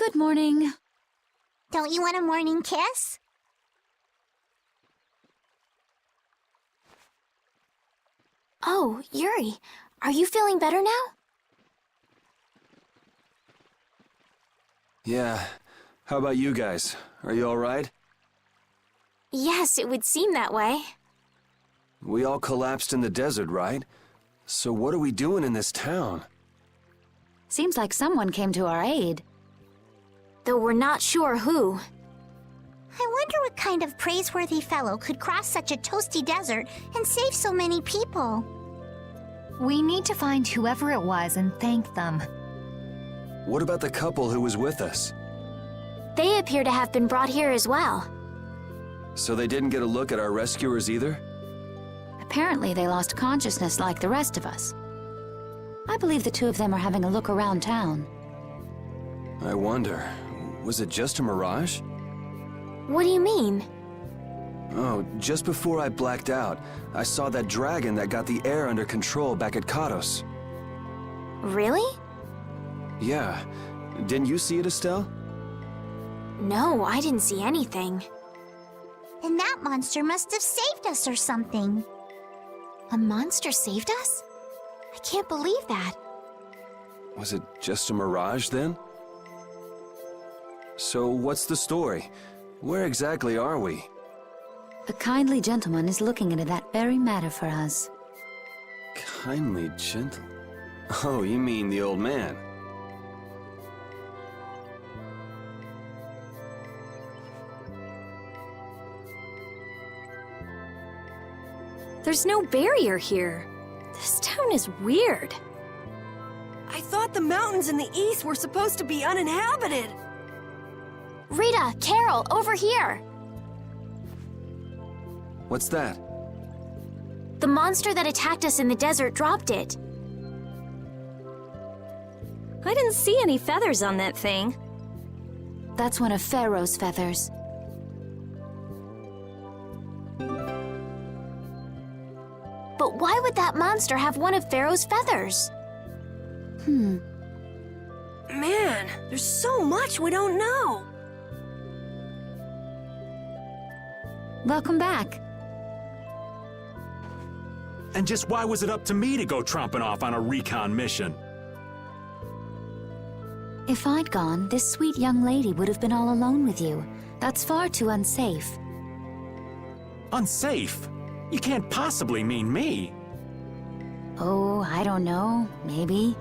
Good morning. Don't you want a morning kiss? Oh, Yuri, are you feeling better now? Yeah. How about you guys? Are you all right? Yes, it would seem that way. We all collapsed in the desert, right? So what are we doing in this town? Seems like someone came to our aid. Though we're not sure who. I wonder what kind of praiseworthy fellow could cross such a toasty desert and save so many people. We need to find whoever it was and thank them. What about the couple who was with us? They appear to have been brought here as well. So they didn't get a look at our rescuers either? Apparently they lost consciousness like the rest of us. I believe the two of them are having a look around town. I wonder, was it just a mirage? What do you mean? Oh, just before I blacked out, I saw that dragon that got the air under control back at Katos. Really? Yeah. Didn't you see it, Estelle? No, I didn't see anything. And that monster must have saved us or something. A monster saved us? I can't believe that. Was it just a mirage then? So what's the story? Where exactly are we? A kindly gentleman is looking into that very matter for us. Kindly gentle? Oh, you mean the old man? There's no barrier here. This town is weird. I thought the mountains in the east were supposed to be uninhabited. Rita, Carol, over here! What's that? The monster that attacked us in the desert dropped it. I didn't see any feathers on that thing. That's one of Pharaoh's feathers. But why would that monster have one of Pharaoh's feathers? Man, there's so much we don't know. Welcome back. And just why was it up to me to go tromping off on a recon mission? If I'd gone, this sweet young lady would have been all alone with you. That's far too unsafe. Unsafe? You can't possibly mean me. Oh, I don't know. Maybe.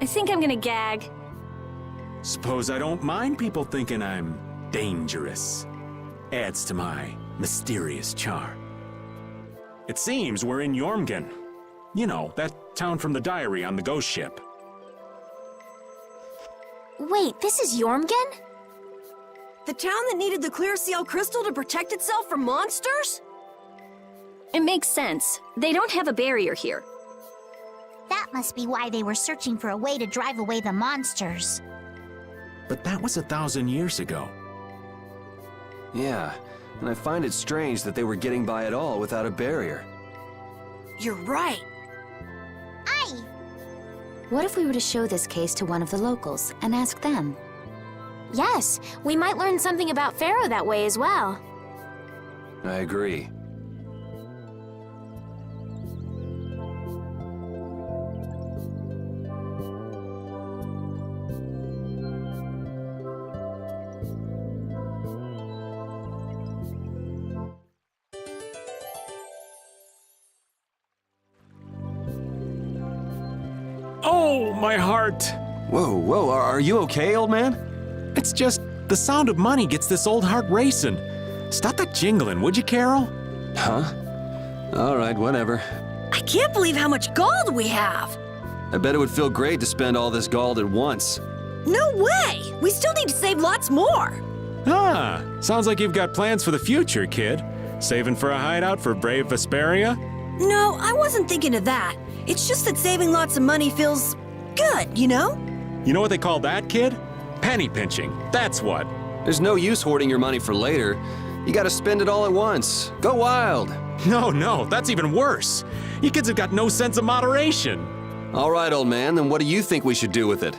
I think I'm gonna gag. Suppose I don't mind people thinking I'm dangerous. Adds to my mysterious charm. It seems we're in Jormungand. You know, that town from the diary on the ghost ship. Wait, this is Jormungand? The town that needed the clear seal crystal to protect itself from monsters? It makes sense. They don't have a barrier here. That must be why they were searching for a way to drive away the monsters. But that was 1,000 years ago. Yeah, and I find it strange that they were getting by at all without a barrier. You're right. Aye! What if we were to show this case to one of the locals and ask them? Yes, we might learn something about Pharaoh that way as well. I agree. Oh, my heart! Whoa, are you okay, old man? It's just the sound of money gets this old heart racing. Stop that jingling, would you, Carol? Huh? All right, whatever. I can't believe how much gold we have. I bet it would feel great to spend all this gold at once. No way! We still need to save lots more. Ah, sounds like you've got plans for the future, kid. Saving for a hideout for brave Vesperia? No, I wasn't thinking of that. It's just that saving lots of money feels good, you know? You know what they call that, kid? Penny pinching. That's what. There's no use hoarding your money for later. You gotta spend it all at once. Go wild. No, that's even worse. You kids have got no sense of moderation. All right, old man, then what do you think we should do with it?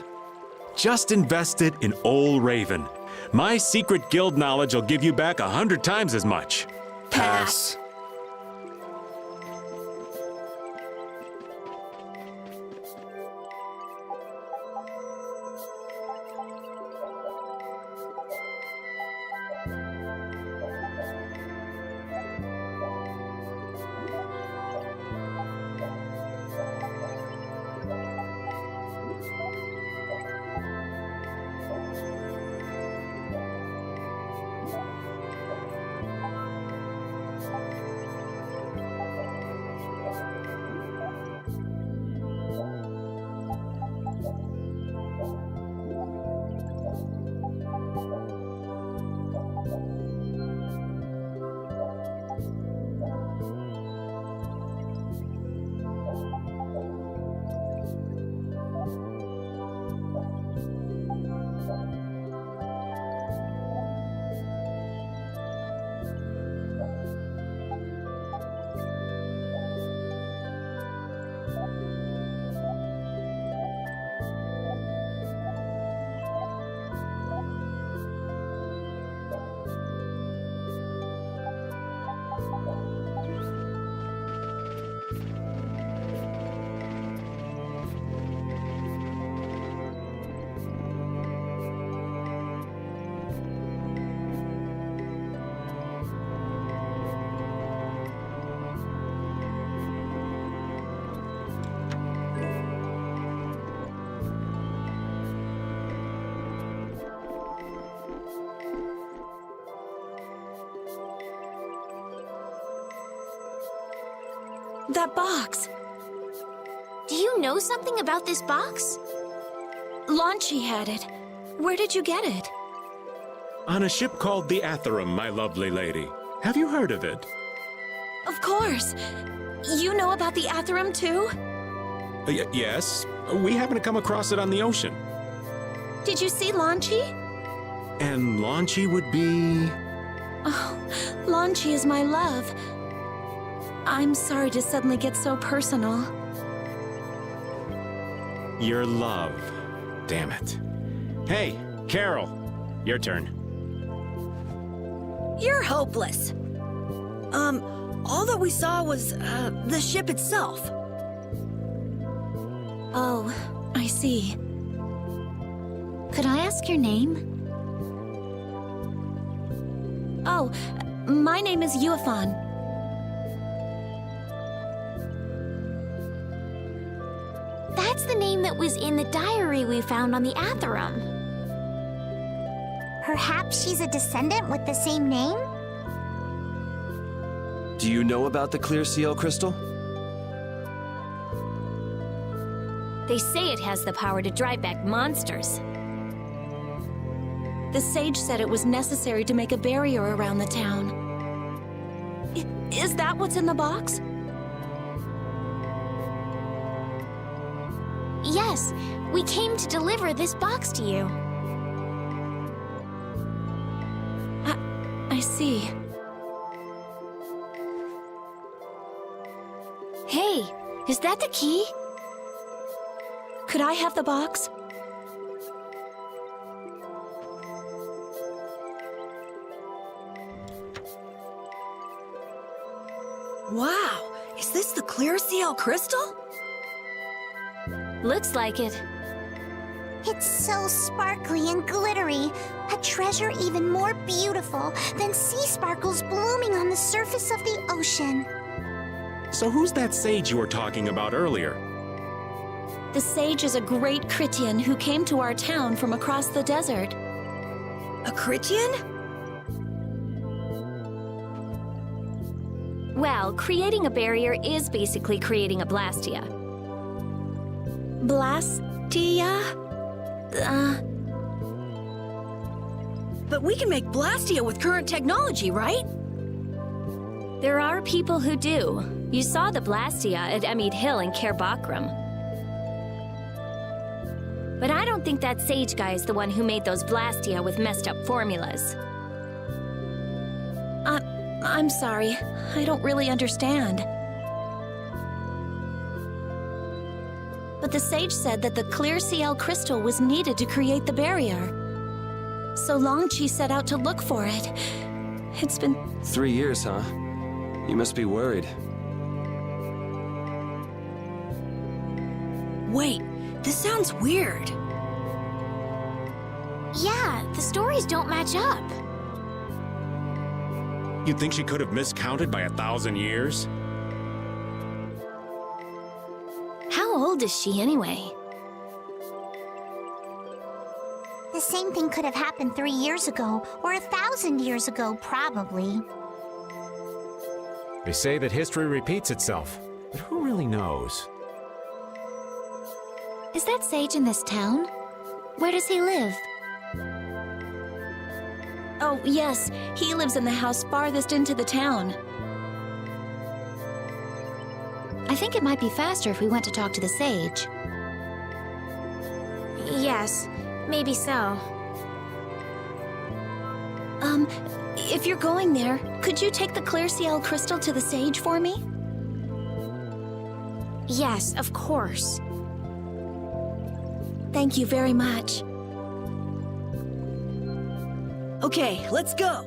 Just invest it in Old Raven. My secret guild knowledge will give you back 100 times as much. Pass. That box. Do you know something about this box? Launchy had it. Where did you get it? On a ship called the Atherum, my lovely lady. Have you heard of it? Of course. You know about the Atherum too? Yes. We happened to come across it on the ocean. Did you see Launchy? And Launchy would be... Oh, Launchy is my love. I'm sorry to suddenly get so personal. Your love. Damn it. Hey, Carol. Your turn. You're hopeless. All that we saw was, the ship itself. Oh, I see. Could I ask your name? Oh, my name is Yuafan. That's the name that was in the diary we found on the Atherum. Perhaps she's a descendant with the same name? Do you know about the clear seal crystal? They say it has the power to drive back monsters. The sage said it was necessary to make a barrier around the town. Is that what's in the box? Yes, we came to deliver this box to you. I see. Hey, is that the key? Could I have the box? Wow, is this the clear seal crystal? Looks like it. It's so sparkly and glittery. A treasure even more beautiful than sea sparkles blooming on the surface of the ocean. So who's that sage you were talking about earlier? The sage is a great Critian who came to our town from across the desert. A Critian? Well, creating a barrier is basically creating a Blastia. Blastia? But we can make Blastia with current technology, right? There are people who do. You saw the Blastia at Emmead Hill in Cair Bakram. But I don't think that sage guy is the one who made those Blastia with messed up formulas. I'm sorry. I don't really understand. But the sage said that the clear CL crystal was needed to create the barrier. So Long Chi set out to look for it. It's been 3 years, huh? You must be worried. Wait, this sounds weird. Yeah, the stories don't match up. You think she could have miscounted by 1,000 years? How old is she anyway? The same thing could have happened 3 years ago, or 1,000 years ago, probably. They say that history repeats itself, but who really knows? Is that sage in this town? Where does he live? Oh, yes. He lives in the house farthest into the town. I think it might be faster if we went to talk to the sage. Yes, maybe so. If you're going there, could you take the clear CL crystal to the sage for me? Yes, of course. Thank you very much. Okay, let's go.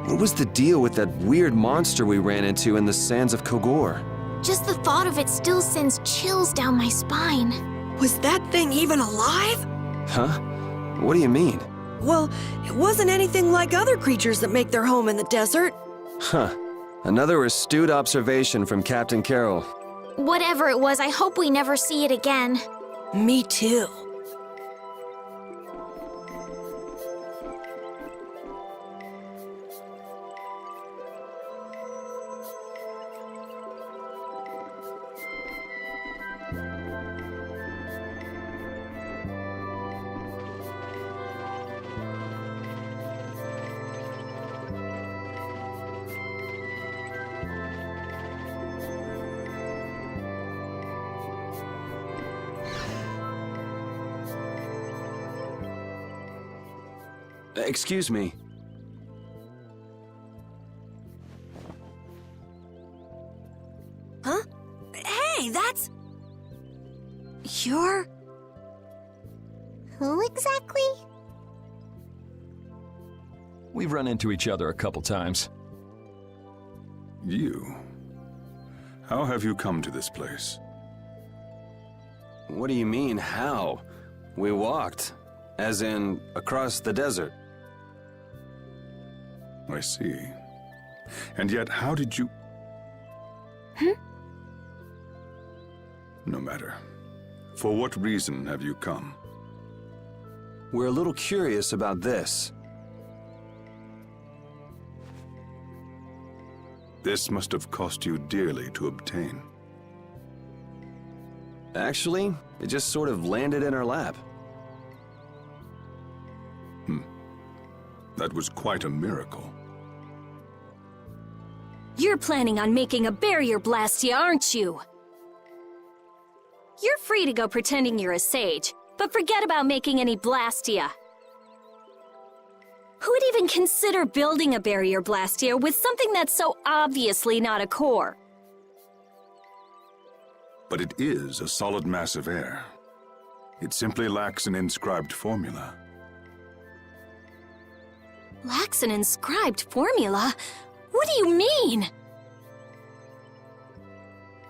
What was the deal with that weird monster we ran into in the sands of Kogor? Just the thought of it still sends chills down my spine. Was that thing even alive? Huh? What do you mean? Well, it wasn't anything like other creatures that make their home in the desert. Huh. Another astute observation from Captain Carroll. Whatever it was, I hope we never see it again. Me too. Excuse me. Huh? Hey, that's... You're... Who exactly? We've run into each other a couple times. You? How have you come to this place? What do you mean, how? We walked. As in, across the desert. I see. And yet, how did you... No matter. For what reason have you come? We're a little curious about this. This must have cost you dearly to obtain. Actually, it just sort of landed in our lap. That was quite a miracle. You're planning on making a barrier blastia, aren't you? You're free to go pretending you're a sage, but forget about making any blastia. Who would even consider building a barrier blastia with something that's so obviously not a core? But it is a solid mass of air. It simply lacks an inscribed formula. Lacks an inscribed formula? What do you mean?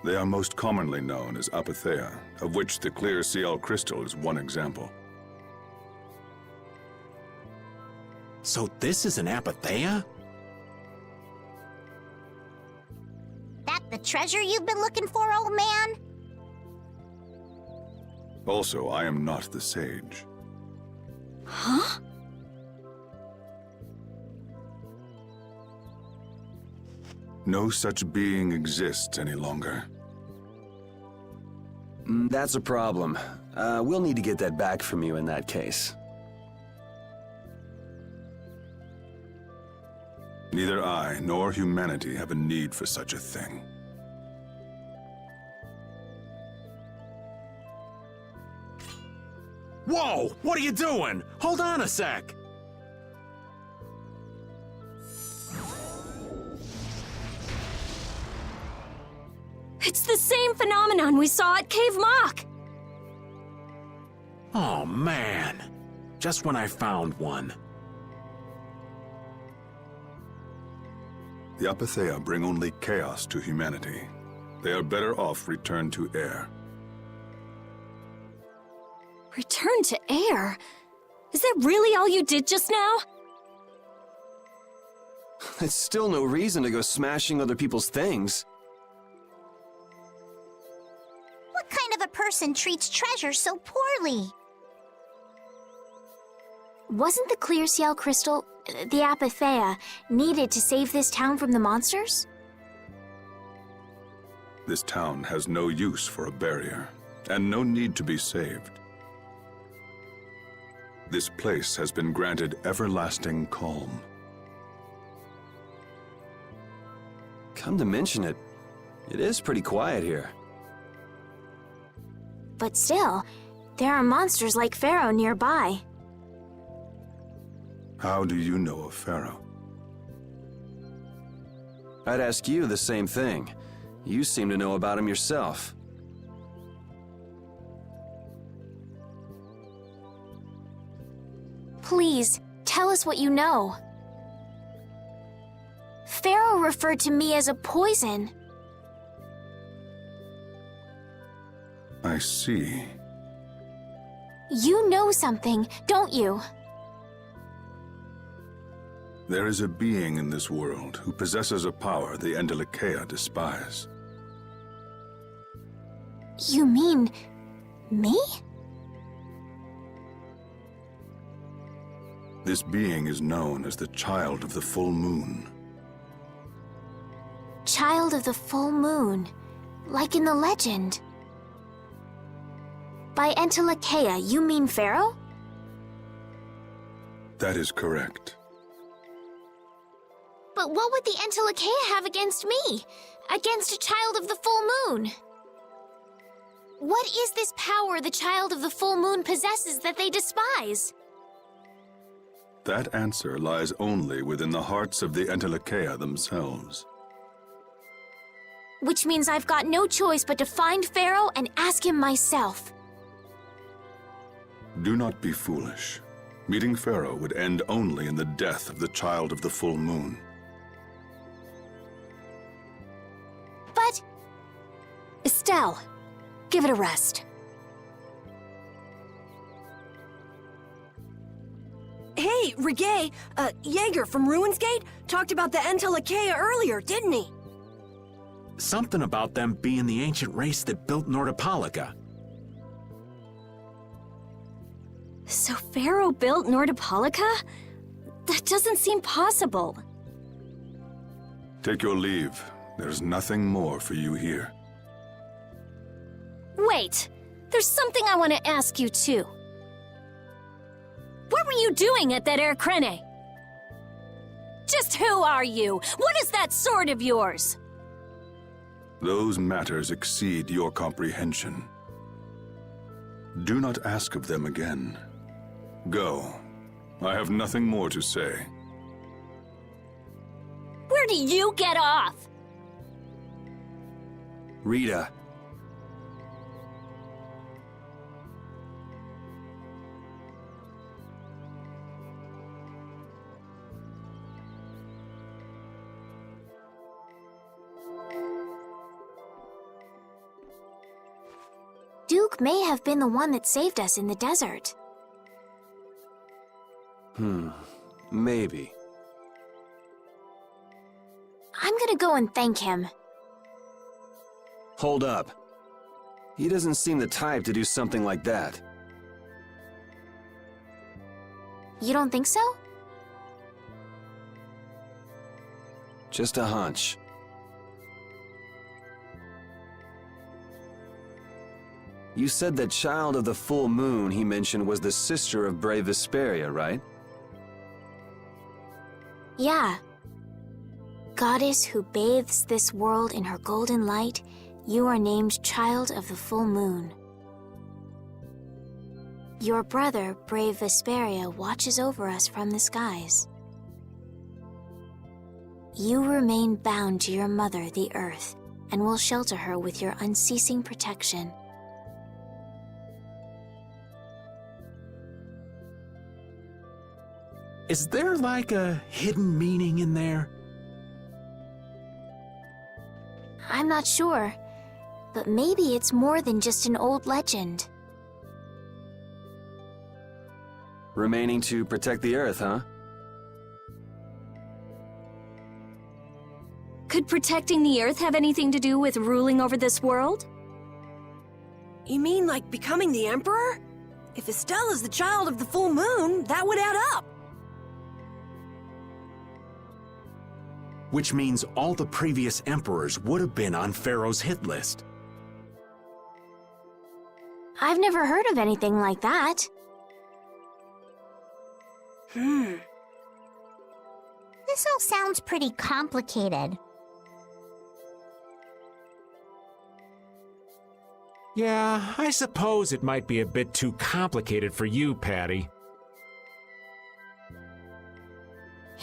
They are most commonly known as apatheia, of which the clear CL crystal is one example. So this is an apatheia? That the treasure you've been looking for, old man? Also, I am not the sage. Huh? No such being exists any longer. That's a problem. We'll need to get that back from you in that case. Neither I nor humanity have a need for such a thing. Whoa! What are you doing? Hold on a sec! It's the same phenomenon we saw at Cave Mock! Oh, man. Just when I found one. The Apatheia bring only chaos to humanity. They are better off returned to air. Return to air? Is that really all you did just now? It's still no reason to go smashing other people's things. What kind of a person treats treasure so poorly? Wasn't the clear Ciel crystal, the Apatheia, needed to save this town from the monsters? This town has no use for a barrier, and no need to be saved. This place has been granted everlasting calm. Come to mention it, it is pretty quiet here. But still, there are monsters like Pharaoh nearby. How do you know of Pharaoh? I'd ask you the same thing. You seem to know about him yourself. Please, tell us what you know. Pharaoh referred to me as a poison. I see. You know something, don't you? There is a being in this world who possesses a power the Endelikeia despise. You mean... me? This being is known as the Child of the Full Moon. Child of the full moon, like in the legend. By Endelikeia, you mean Pharaoh? That is correct. But what would the Endelikeia have against me? Against a child of the full moon? What is this power the child of the full moon possesses that they despise? That answer lies only within the hearts of the Endelikeia themselves. Which means I've got no choice but to find Pharaoh and ask him myself. Do not be foolish. Meeting Pharaoh would end only in the death of the Child of the Full Moon. But... Estelle, give it a rest. Hey, Reggae, Jaeger from Ruinsgate talked about the Endelikeia earlier, didn't he? Something about them being the ancient race that built Nordopolica. So Pharaoh built Nordopolica? That doesn't seem possible. Take your leave. There's nothing more for you here. Wait, there's something I want to ask you too. What were you doing at that Air Krene? Just who are you? What is that sword of yours? Those matters exceed your comprehension. Do not ask of them again. Go. I have nothing more to say. Where do you get off? Rita. Duke may have been the one that saved us in the desert. Maybe. I'm gonna go and thank him. Hold up. He doesn't seem the type to do something like that. You don't think so? Just a hunch. You said that child of the full moon he mentioned was the sister of brave Vesperia, right? Yeah. Goddess who bathes this world in her golden light, you are named Child of the Full Moon. Your brother, brave Vesperia, watches over us from the skies. You remain bound to your mother, the Earth, and will shelter her with your unceasing protection. Is there like a hidden meaning in there? I'm not sure, but maybe it's more than just an old legend. Remaining to protect the Earth, huh? Could protecting the Earth have anything to do with ruling over this world? You mean like becoming the Emperor? If Estella's the child of the full moon, that would add up. Which means all the previous emperors would have been on Pharaoh's hit list. I've never heard of anything like that. This all sounds pretty complicated. Yeah, I suppose it might be a bit too complicated for you, Patty.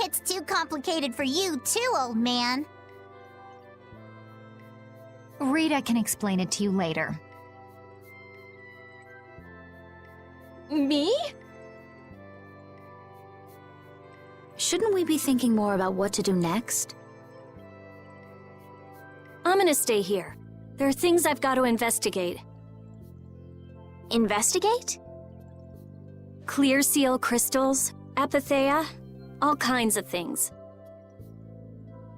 It's too complicated for you too, old man. Rita can explain it to you later. Me? Shouldn't we be thinking more about what to do next? I'm gonna stay here. There are things I've got to investigate. Investigate? Clear seal crystals, apatheia, all kinds of things.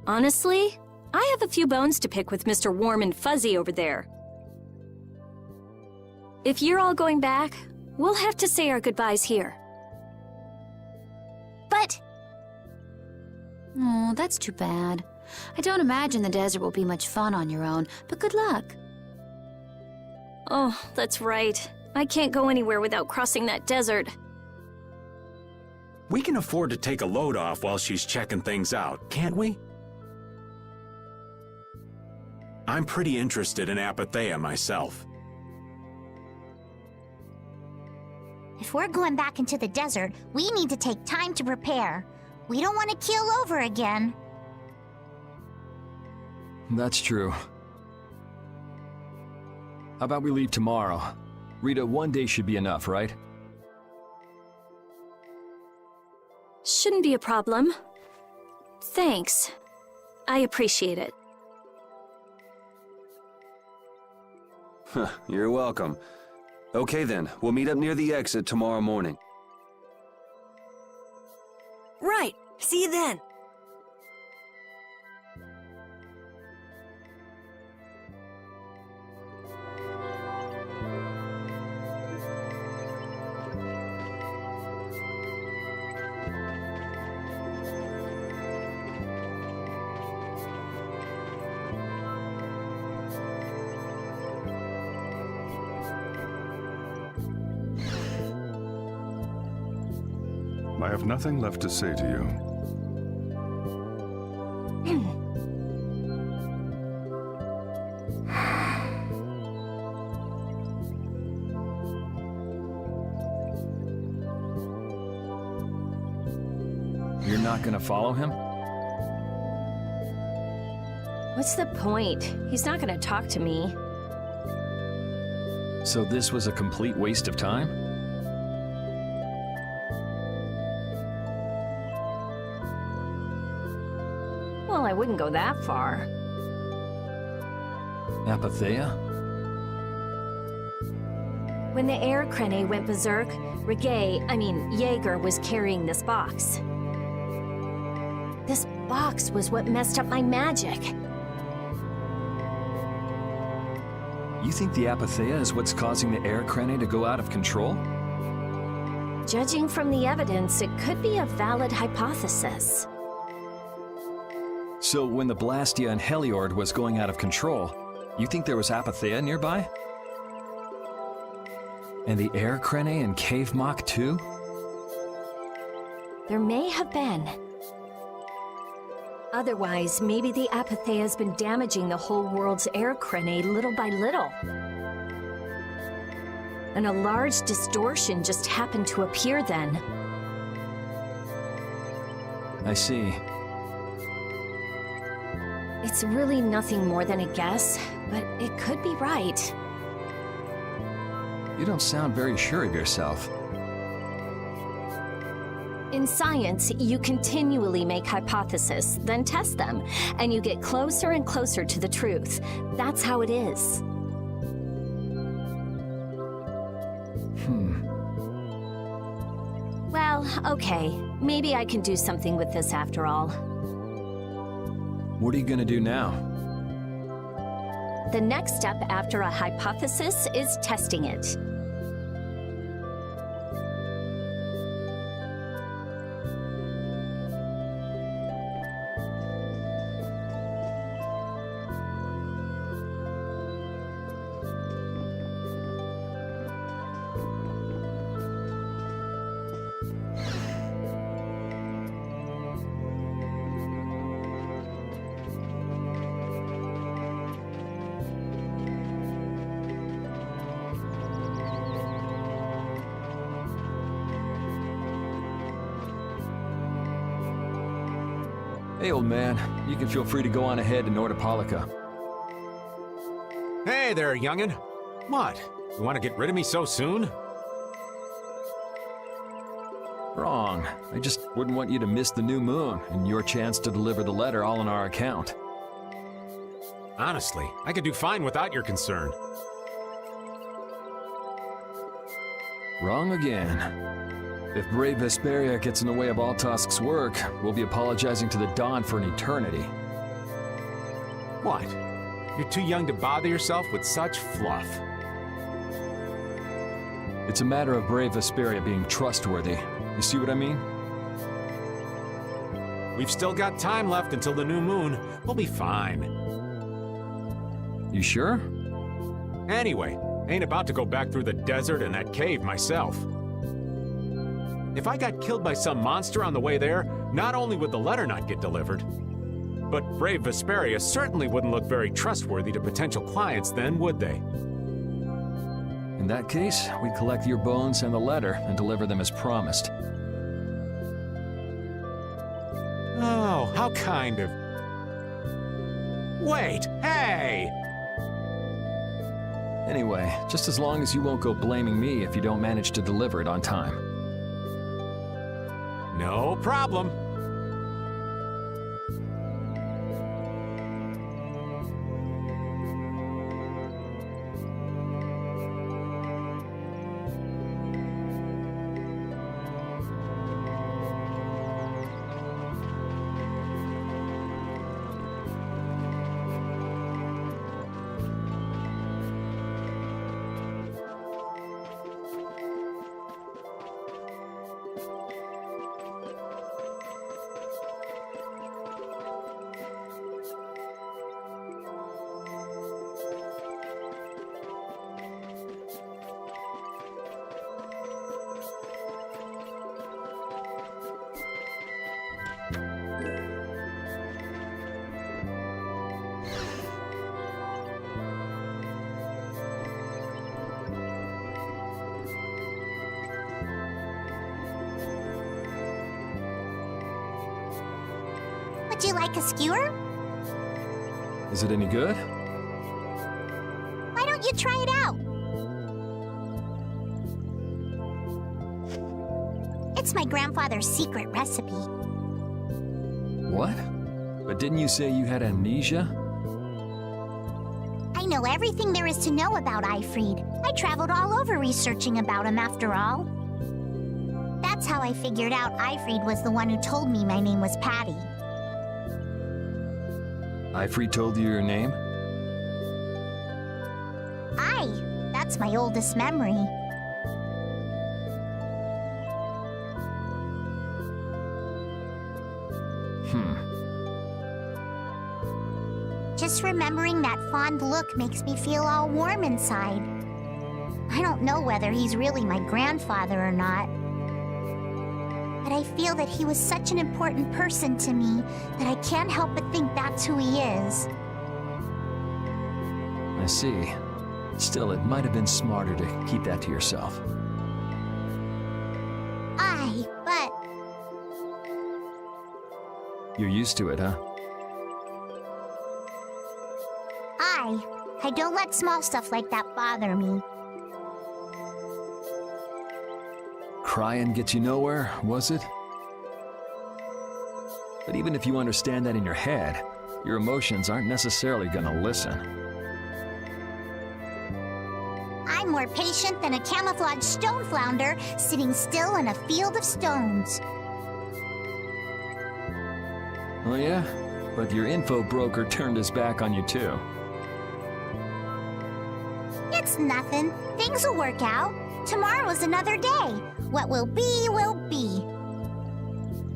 Honestly, I have a few bones to pick with Mr. Warm and Fuzzy over there. If you're all going back, we'll have to say our goodbyes here. But... Oh, that's too bad. I don't imagine the desert will be much fun on your own, but good luck. Oh, that's right. I can't go anywhere without crossing that desert. We can afford to take a load off while she's checking things out, can't we? I'm pretty interested in apatheia myself. If we're going back into the desert, we need to take time to prepare. We don't want to keel over again. That's true. How about we leave tomorrow? Rita, one day should be enough, right? Shouldn't be a problem. Thanks. I appreciate it. You're welcome. Okay then, we'll meet up near the exit tomorrow morning. Right. See you then. I have nothing left to say to you. You're not gonna follow him? What's the point? He's not gonna talk to me. So this was a complete waste of time? Well, I wouldn't go that far. Apatheia? When the air crane went berserk, Jaeger was carrying this box. This box was what messed up my magic. You think the Apatheia is what's causing the air crane to go out of control? Judging from the evidence, it could be a valid hypothesis. So when the Blastia and Heliord was going out of control, you think there was Apatheia nearby? And the air crene and cave mock too? There may have been. Otherwise, maybe the Apathea has been damaging the whole world's air crene little by little. And a large distortion just happened to appear then. I see. It's really nothing more than a guess, but it could be right. You don't sound very sure of yourself. In science, you continually make hypotheses, then test them, and you get closer and closer to the truth. That's how it is. Well, okay. Maybe I can do something with this after all. What are you gonna do now? The next step after a hypothesis is testing it. Hey, old man. You can feel free to go on ahead to Nordopolica. Hey there, youngin'. What? You want to get rid of me so soon? Wrong. I just wouldn't want you to miss the new moon and your chance to deliver the letter all on our account. Honestly, I could do fine without your concern. Wrong again. If brave Vesperia gets in the way of Altosk's work, we'll be apologizing to the Dawn for an eternity. What? You're too young to bother yourself with such fluff. It's a matter of brave Vesperia being trustworthy. You see what I mean? We've still got time left until the new moon. We'll be fine. You sure? Anyway, ain't about to go back through the desert and that cave myself. If I got killed by some monster on the way there, not only would the letter not get delivered, but brave Vesperia certainly wouldn't look very trustworthy to potential clients then, would they? In that case, we'd collect your bones and the letter and deliver them as promised. Oh, how kind of... Wait, hey! Anyway, just as long as you won't go blaming me if you don't manage to deliver it on time. No problem. Would you like a skewer? Is it any good? Why don't you try it out? It's my grandfather's secret recipe. What? But didn't you say you had amnesia? I know everything there is to know about Eifried. I traveled all over researching about him after all. That's how I figured out Eifried was the one who told me my name was Patty. Eifried told you your name? Aye, that's my oldest memory. Just remembering that fond look makes me feel all warm inside. I don't know whether he's really my grandfather or not. But I feel that he was such an important person to me that I can't help but think that's who he is. I see. Still, it might have been smarter to keep that to yourself. But... You're used to it, huh? I don't let small stuff like that bother me. Crying gets you nowhere, was it? But even if you understand that in your head, your emotions aren't necessarily gonna listen. I'm more patient than a camouflaged stone flounder sitting still in a field of stones. Oh yeah? But your info broker turned his back on you too. It's nothing. Things will work out. Tomorrow's another day. What will be, will be.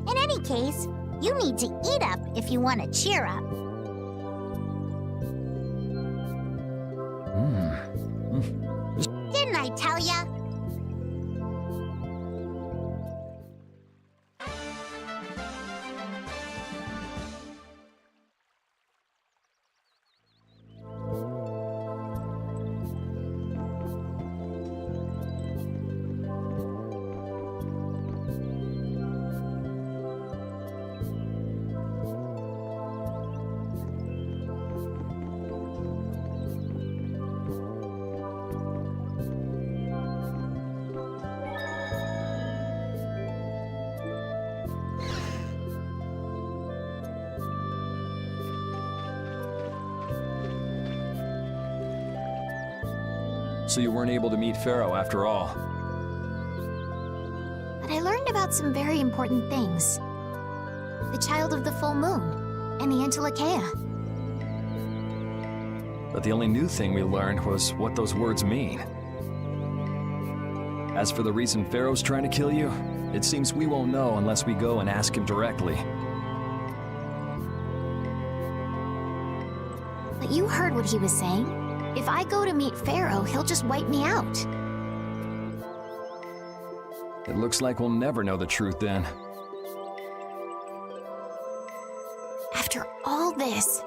In any case, you need to eat up if you want to cheer up. Didn't I tell ya? So you weren't able to meet Pharaoh after all. But I learned about some very important things. The child of the full moon, and the Entelekea. But the only new thing we learned was what those words mean. As for the reason Pharaoh's trying to kill you, it seems we won't know unless we go and ask him directly. But you heard what he was saying. If I go to meet Pharaoh, he'll just wipe me out. It looks like we'll never know the truth then. After all this,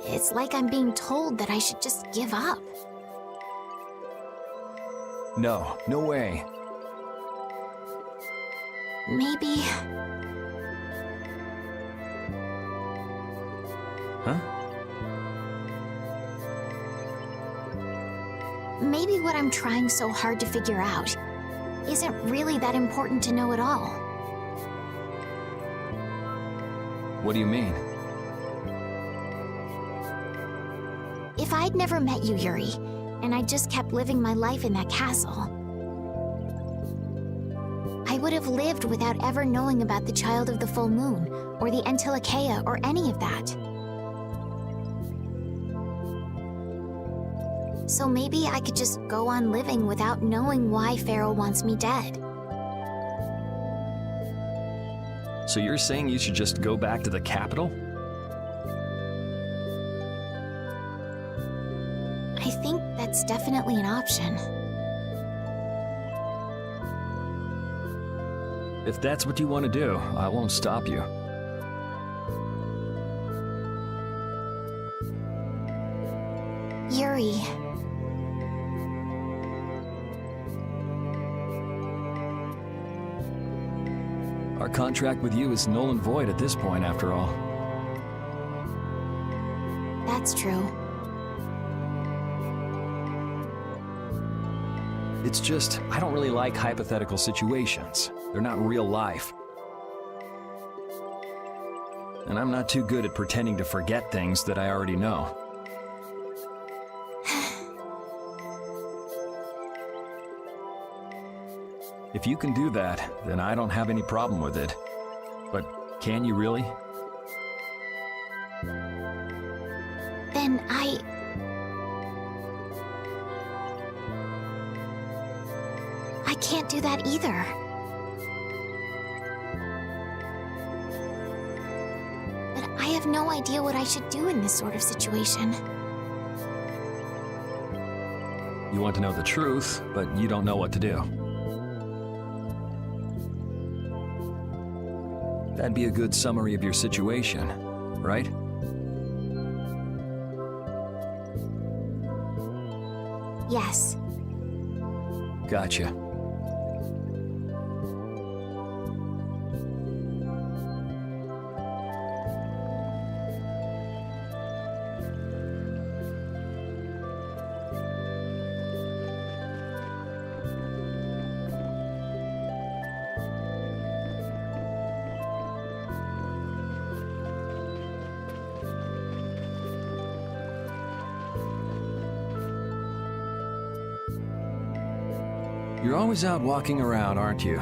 it's like I'm being told that I should just give up. No, no way. Maybe... Huh? Maybe what I'm trying so hard to figure out isn't really that important to know at all. What do you mean? If I'd never met you, Yuri, and I just kept living my life in that castle, I would have lived without ever knowing about the Child of the Full Moon, or the Entelekea, or any of that. So maybe I could just go on living without knowing why Pharaoh wants me dead. So you're saying you should just go back to the capital? I think that's definitely an option. If that's what you want to do, I won't stop you. Yuri. Our contract with you is null and void at this point, after all. That's true. It's just, I don't really like hypothetical situations. They're not real life. And I'm not too good at pretending to forget things that I already know. If you can do that, then I don't have any problem with it. But can you really? Then I can't do that either. But I have no idea what I should do in this sort of situation. You want to know the truth, but you don't know what to do. That'd be a good summary of your situation, right? Yes. Gotcha. You're always out walking around, aren't you?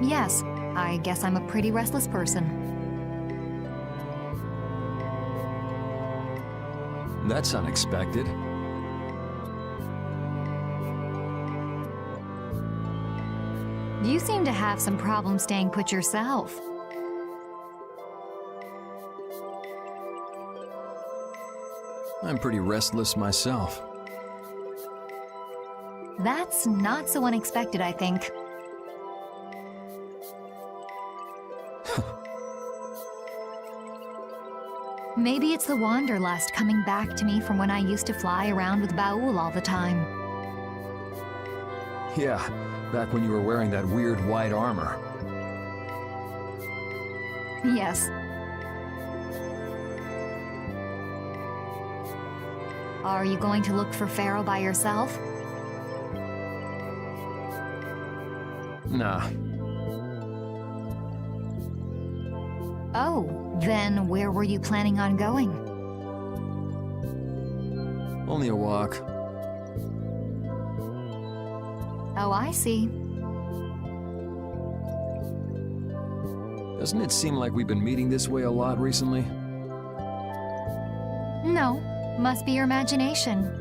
Yes, I guess I'm a pretty restless person. That's unexpected. You seem to have some problem staying put yourself. I'm pretty restless myself. That's not so unexpected, I think. Maybe it's the wanderlust coming back to me from when I used to fly around with Baul all the time. Yeah, back when you were wearing that weird white armor. Yes. Are you going to look for Pharaoh by yourself? Nah. Oh, then where were you planning on going? Only a walk. Oh, I see. Doesn't it seem like we've been meeting this way a lot recently? No, must be your imagination.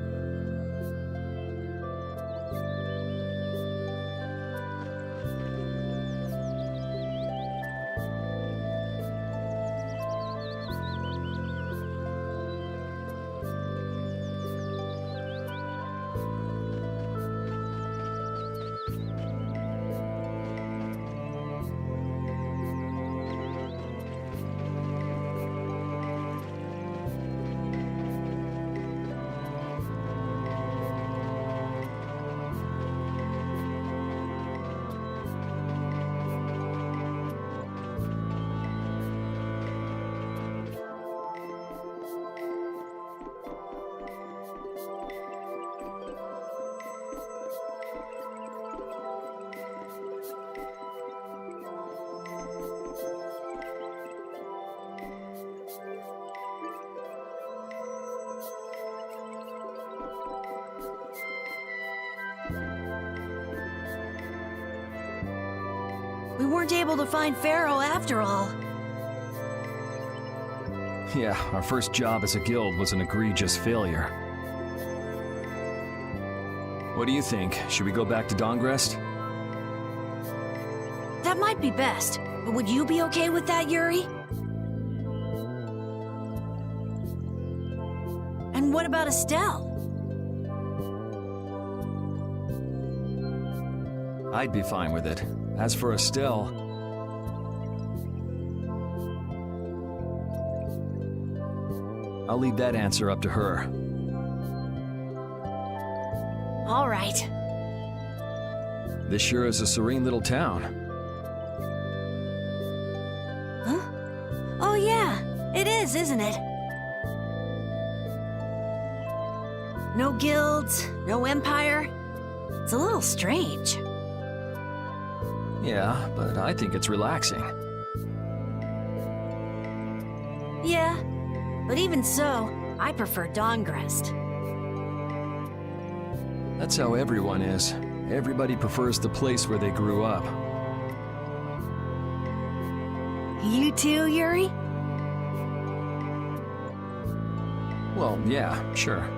We weren't able to find Pharaoh after all. Yeah, our first job as a guild was an egregious failure. What do you think? Should we go back to Dongrest? That might be best, but would you be okay with that, Yuri? And what about Estelle? I'd be fine with it. As for Estelle... I'll leave that answer up to her. All right. This sure is a serene little town. Huh? Oh yeah, it is, isn't it? No guilds, no empire. It's a little strange. Yeah, but I think it's relaxing. Yeah, but even so, I prefer Dongrest. That's how everyone is. Everybody prefers the place where they grew up. You too, Yuri? Well, yeah, sure.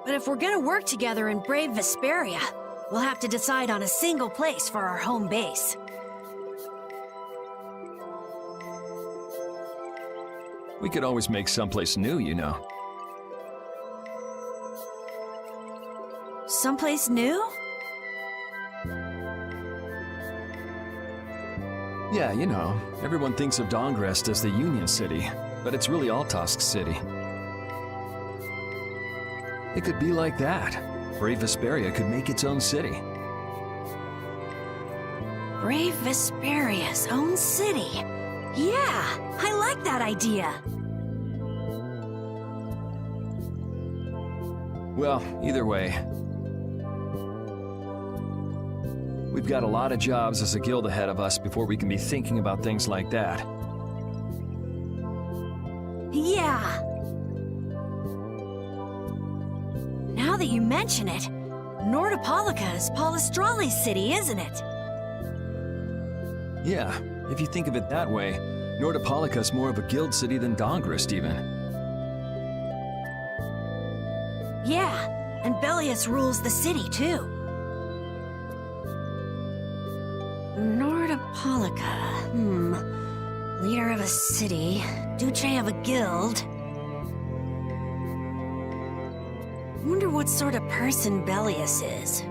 But if we're gonna work together and brave Vesperia, we'll have to decide on a single place for our home base. We could always make someplace new, you know. Someplace new? Yeah, you know, everyone thinks of Dawngrest as the Union City, but it's really Altosk City. It could be like that. Brave Vesperia could make its own city. Brave Vesperia's own city. Yeah, I like that idea. Well, either way, we've got a lot of jobs as a guild ahead of us before we can be thinking about things like that. Yeah. Now that you mention it, Nordopolica is Palestrali's city, isn't it? Yeah, if you think of it that way, Nordopolica's more of a guild city than Dawngrest even. Yeah, and Belius rules the city, too. Nordopolica, leader of a city, Duce of a guild. Wonder what sort of person Belius is.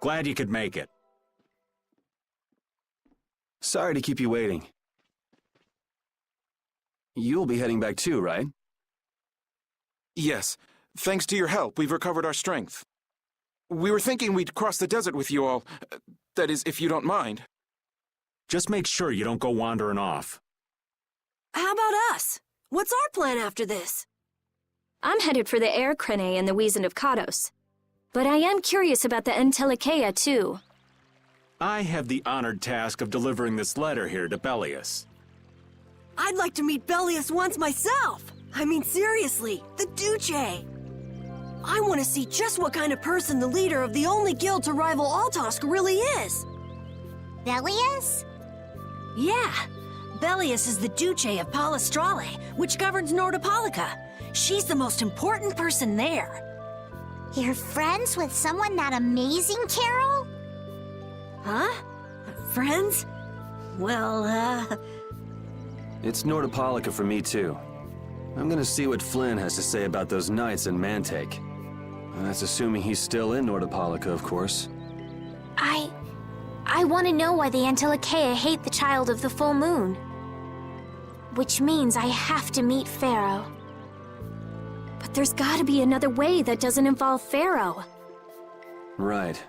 Glad you could make it. Sorry to keep you waiting. You'll be heading back too, right? Yes. Thanks to your help, we've recovered our strength. We were thinking we'd cross the desert with you all. That is, if you don't mind. Just make sure you don't go wandering off. How about us? What's our plan after this? I'm headed for the Air Krene and the Wizened of Kados. But I am curious about the Entelikeia, too. I have the honored task of delivering this letter here to Belius. I'd like to meet Belius once myself. I mean, seriously, the Duce. I want to see just what kind of person the leader of the only guild to rival Altosk really is. Belius? Yeah. Belius is the Duce of Palestrale, which governs Nordopolica. She's the most important person there. You're friends with someone that amazing, Carol? Huh? Friends? Well, It's Nordopolica for me too. I'm gonna see what Flynn has to say about those knights in Mantake. That's assuming he's still in Nordopolica, of course. I want to know why the Entelikeia hate the child of the full moon. Which means I have to meet Pharaoh. But there's gotta be another way that doesn't involve Pharaoh. Right.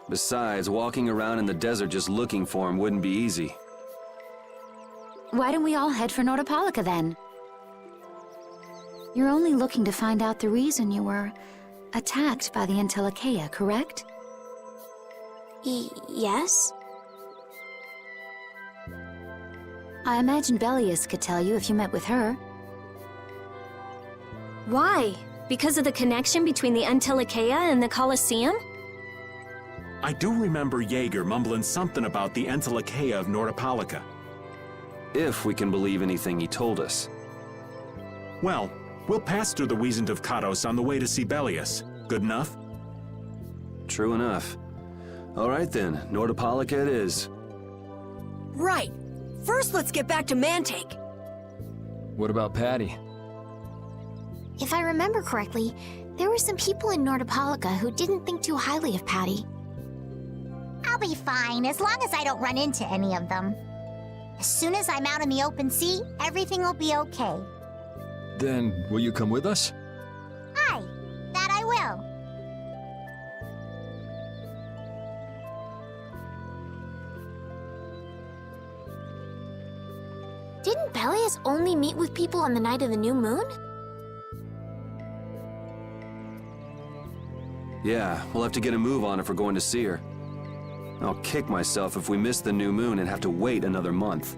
Besides, walking around in the desert just looking for him wouldn't be easy. Why don't we all head for Nordopolica then? You're only looking to find out the reason you were attacked by the Entelikeia, correct? Yes? I imagine Belius could tell you if you met with her. Why? Because of the connection between the Entelikeia and the Colosseum? I do remember Jaeger mumbling something about the Entelikeia of Nordopolica. If we can believe anything he told us. Well, we'll pass through the Wizened of Kados on the way to see Belius. Good enough? True enough. All right then, Nordopolica it is. right. First, let's get back to Mantake. What about Patty? If I remember correctly, there were some people in Nordopolica who didn't think too highly of Patty. I'll be fine, as long as I don't run into any of them. As soon as I'm out in the open sea, everything will be okay. Then, will you come with us? Aye, that I will. Didn't Belius only meet with people on the night of the new moon? Yeah, we'll have to get a move on if we're going to see her. I'll kick myself if we miss the new moon and have to wait another month.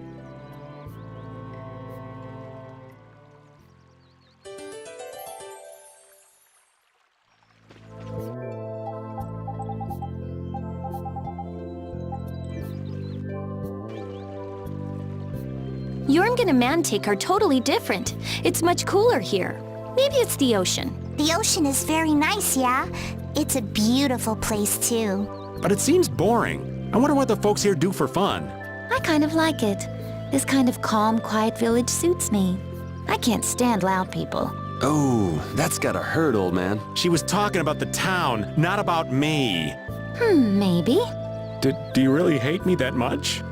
Jorgen and Mantake are totally different. It's much cooler here. Maybe it's the ocean. The ocean is very nice, yeah? It's a beautiful place, too. But it seems boring. I wonder what the folks here do for fun. I kind of like it. This kind of calm, quiet village suits me. I can't stand loud people. Oh, that's gotta hurt, old man. She was talking about the town, not about me. Maybe. Do you really hate me that much?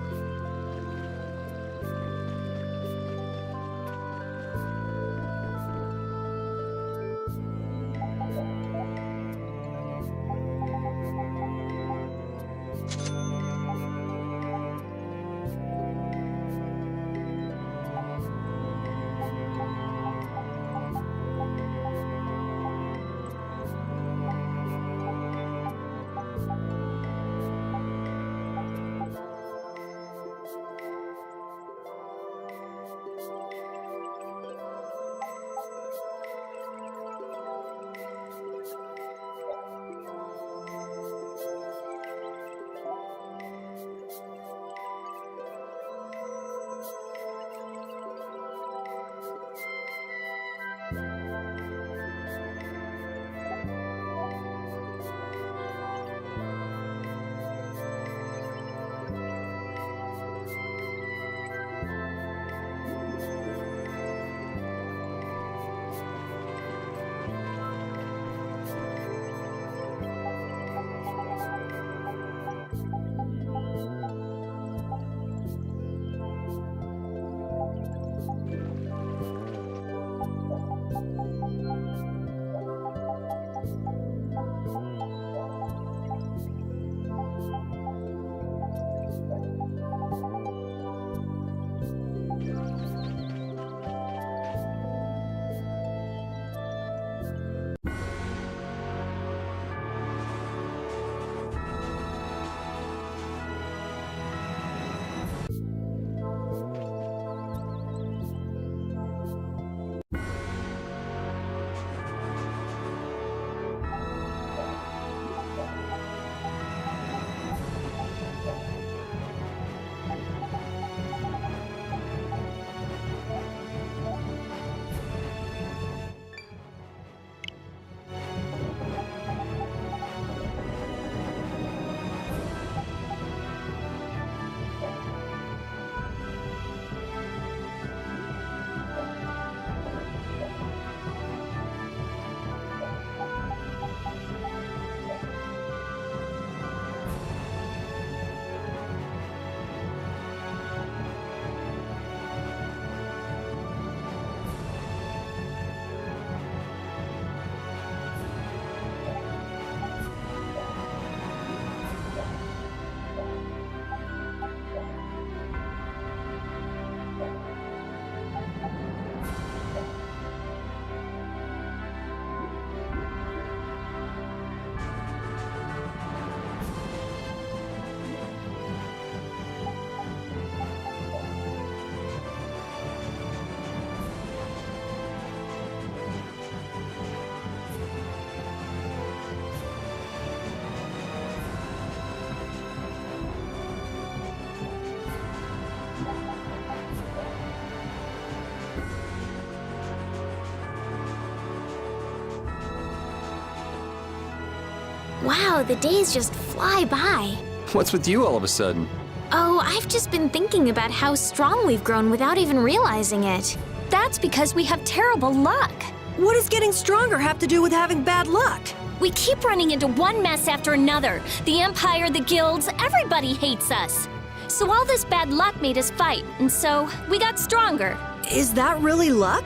Wow, the days just fly by. What's with you all of a sudden? Oh, I've just been thinking about how strong we've grown without even realizing it. That's because we have terrible luck. What does getting stronger have to do with having bad luck? We keep running into one mess after another. The Empire, the guilds, everybody hates us. So all this bad luck made us fight, and so we got stronger. Is that really luck?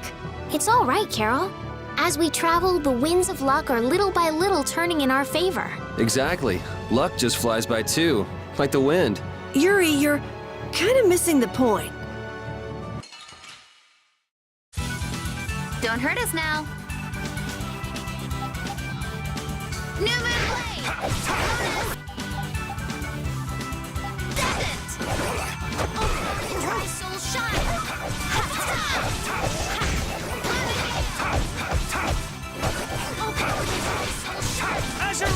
It's all right, Carol. As we travel, the winds of luck are little by little turning in our favor. Exactly. Luck just flies by too, like the wind. Yuri, you're kind of missing the point. Don't hurt us now. New Moon Blade! Descent! Try Soul Shine! Azure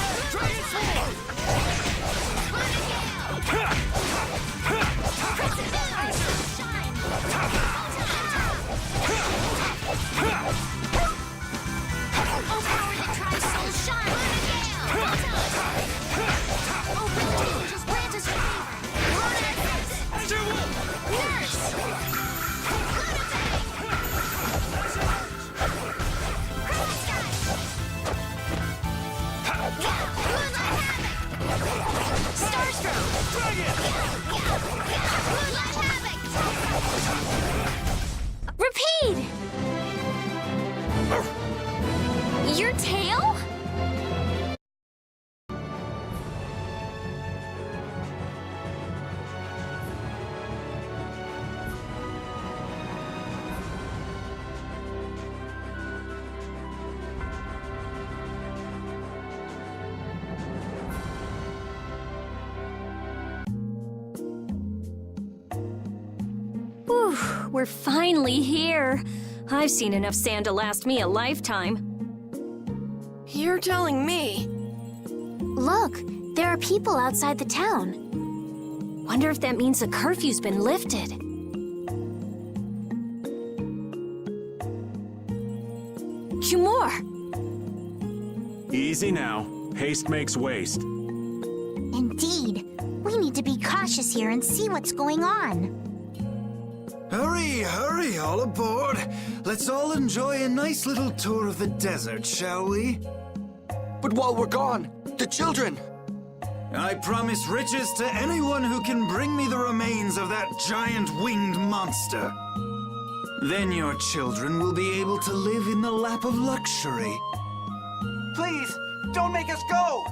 Repeat! Your tail? Whew, we're finally here. I've seen enough sand to last me a lifetime. You're telling me. Look, there are people outside the town. Wonder if that means the curfew's been lifted. Kumor! Easy now. Haste makes waste. Indeed. We need to be cautious here and see what's going on. Hurry, hurry, all aboard. Let's all enjoy a nice little tour of the desert, shall we? But while we're gone, the children! I promise riches to anyone who can bring me the remains of that giant winged monster. Then your children will be able to live in the lap of luxury. Please, don't make us go!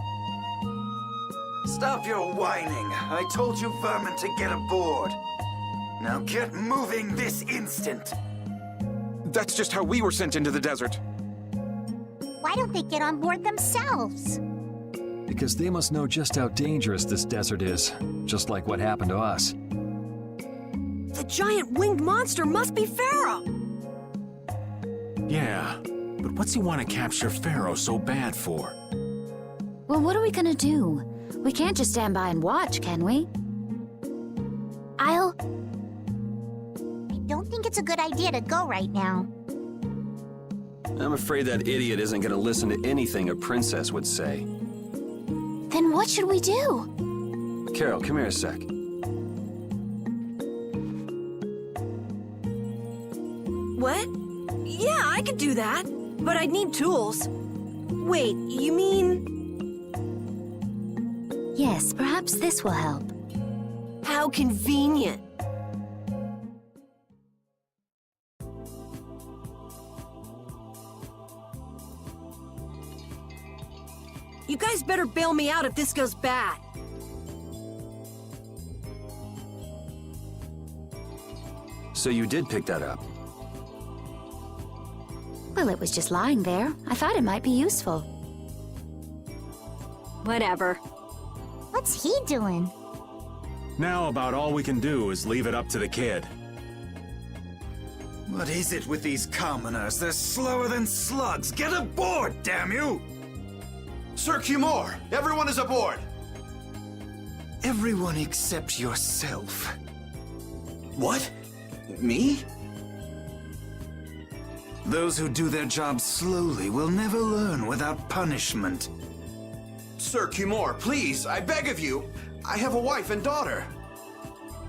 Stop your whining. I told you vermin to get aboard. Now get moving this instant. That's just how we were sent into the desert. Why don't they get on board themselves? Because they must know just how dangerous this desert is, just like what happened to us. The giant winged monster must be Pharaoh! Yeah, but what's he want to capture Pharaoh so bad for? Well, what are we gonna do? We can't just stand by and watch, can we? I don't think it's a good idea to go right now. I'm afraid that idiot isn't gonna listen to anything a princess would say. Then what should we do? Carol, come here a sec. What? Yeah, I could do that. But I'd need tools. Wait, you mean... Yes, perhaps this will help. How convenient. You guys better bail me out if this goes bad. So you did pick that up? Well, it was just lying there. I thought it might be useful. Whatever. What's he doing? Now about all we can do is leave it up to the kid. What is it with these commoners? They're slower than slugs. Get aboard, damn you! Sir Kumor, everyone is aboard! Everyone except yourself. What? Me? Those who do their jobs slowly will never learn without punishment. Sir Cumore, please, I beg of you. I have a wife and daughter.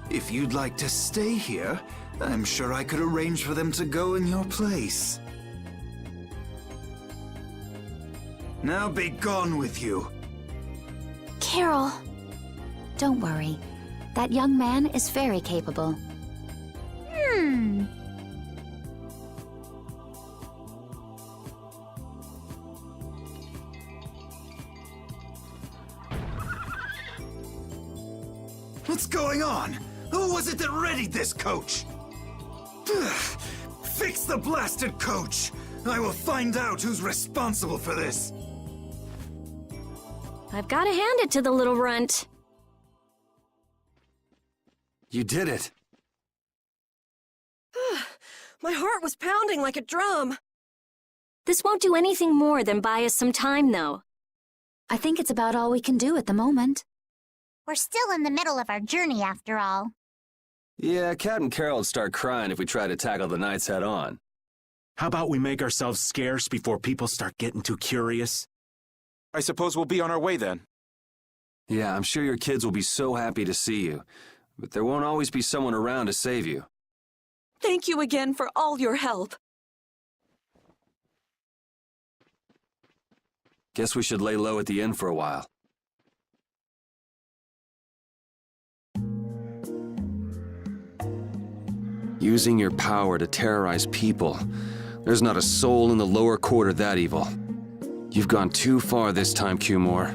If you'd like to stay here, I'm sure I could arrange for them to go in your place. Now be gone with you. Carol. Don't worry. That young man is very capable. What's going on? Who was it that readied this coach? Fix the blasted coach! I will find out who's responsible for this. I've got to hand it to the little runt. You did it. My heart was pounding like a drum. This won't do anything more than buy us some time, though. I think it's about all we can do at the moment. We're still in the middle of our journey after all. Yeah, Cat and Carol would start crying if we tried to tackle the knights head on. How about we make ourselves scarce before people start getting too curious? I suppose we'll be on our way then. Yeah, I'm sure your kids will be so happy to see you. But there won't always be someone around to save you. Thank you again for all your help. Guess we should lay low at the inn for a while. Using your power to terrorize people. There's not a soul in the lower quarter that evil. You've gone too far this time, Cumore.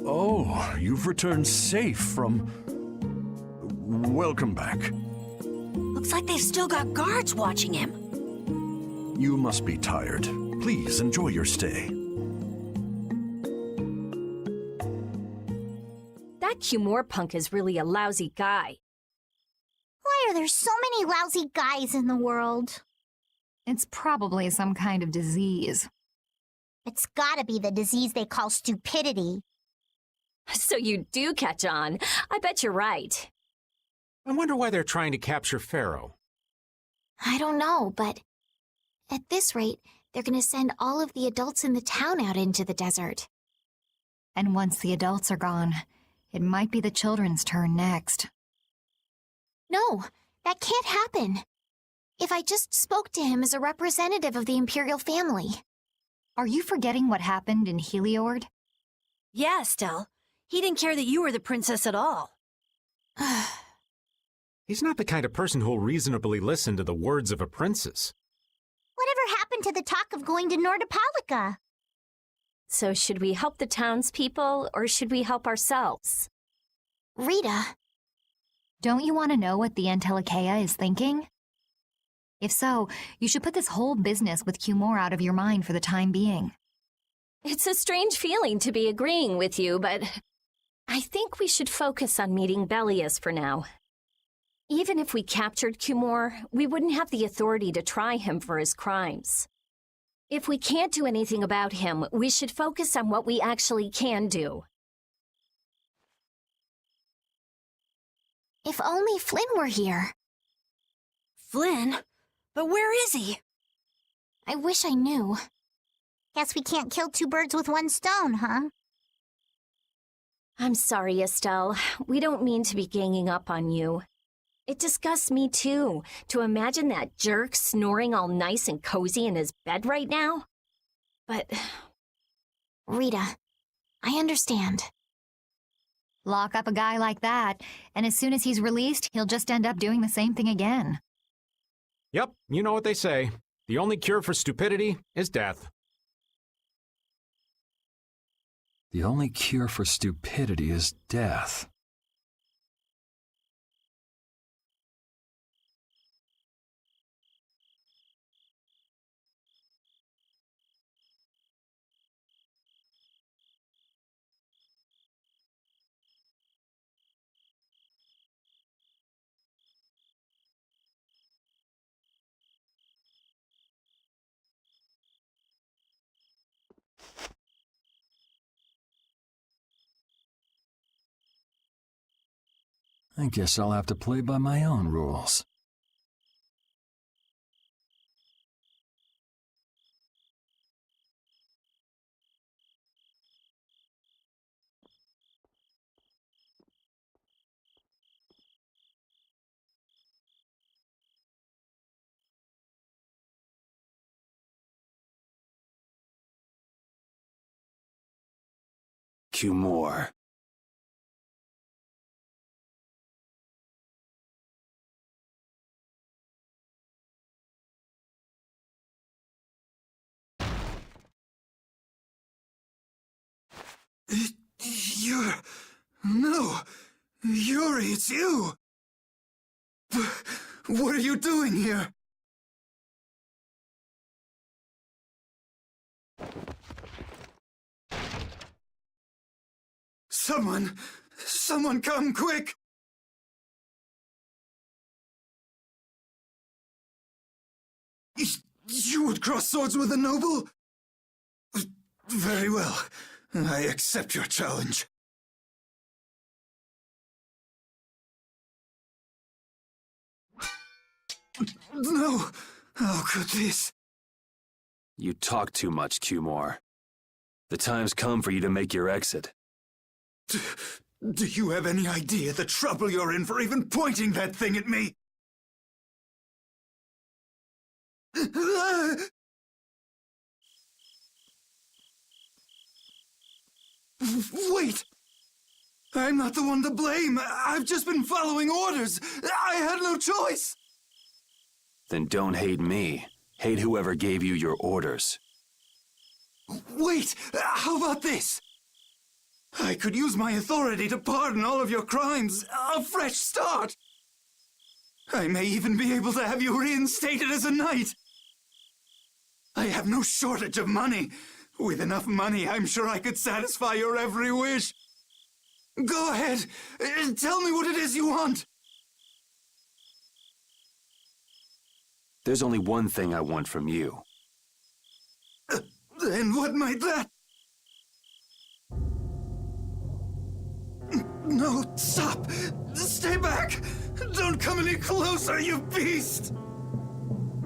Oh, you've returned safe from... Welcome back. Looks like they've still got guards watching him. You must be tired. Please enjoy your stay. That Cumore punk is really a lousy guy. Why are there so many lousy guys in the world? It's probably some kind of disease. It's gotta be the disease they call stupidity. So you do catch on. I bet you're right. I wonder why they're trying to capture Pharaoh. I don't know, but at this rate, they're gonna send all of the adults in the town out into the desert. And once the adults are gone, it might be the children's turn next. No, that can't happen. If I just spoke to him as a representative of the Imperial family. Are you forgetting what happened in Heliord? Yeah, Estelle. He didn't care that you were the princess at all. He's not the kind of person who'll reasonably listen to the words of a princess. Whatever happened to the talk of going to Nordopolica? So should we help the townspeople, or should we help ourselves? Rita. Don't you want to know what the Entelikeia is thinking? If so, you should put this whole business with Cumore out of your mind for the time being. It's a strange feeling to be agreeing with you, but I think we should focus on meeting Belius for now. Even if we captured Cumore, we wouldn't have the authority to try him for his crimes. If we can't do anything about him, we should focus on what we actually can do. If only Flynn were here. Flynn? But where is he? I wish I knew. Guess we can't kill two birds with one stone, huh? I'm sorry, Estelle. We don't mean to be ganging up on you. It disgusts me, too, to imagine that jerk snoring all nice and cozy in his bed right now. But... Rita, I understand. Lock up a guy like that, and as soon as he's released, he'll just end up doing the same thing again. Yep, you know what they say. The only cure for stupidity is death. The only cure for stupidity is death. I guess I'll have to play by my own rules. Cumore. No! Yuri, it's you! What are you doing here? Someone come quick! You would cross swords with a noble? Very well. I accept your challenge. No! How could this? You talk too much, Cumore. The time's come for you to make your exit. Do you have any idea the trouble you're in for even pointing that thing at me? Wait! I'm not the one to blame. I've just been following orders. I had no choice. Then don't hate me. Hate whoever gave you your orders. Wait! How about this? I could use my authority to pardon all of your crimes. A fresh start! I may even be able to have you reinstated as a knight. I have no shortage of money. With enough money, I'm sure I could satisfy your every wish. Go ahead. Tell me what it is you want. There's only one thing I want from you. Then what might that... No, stop! Stay back! Don't come any closer, you beast!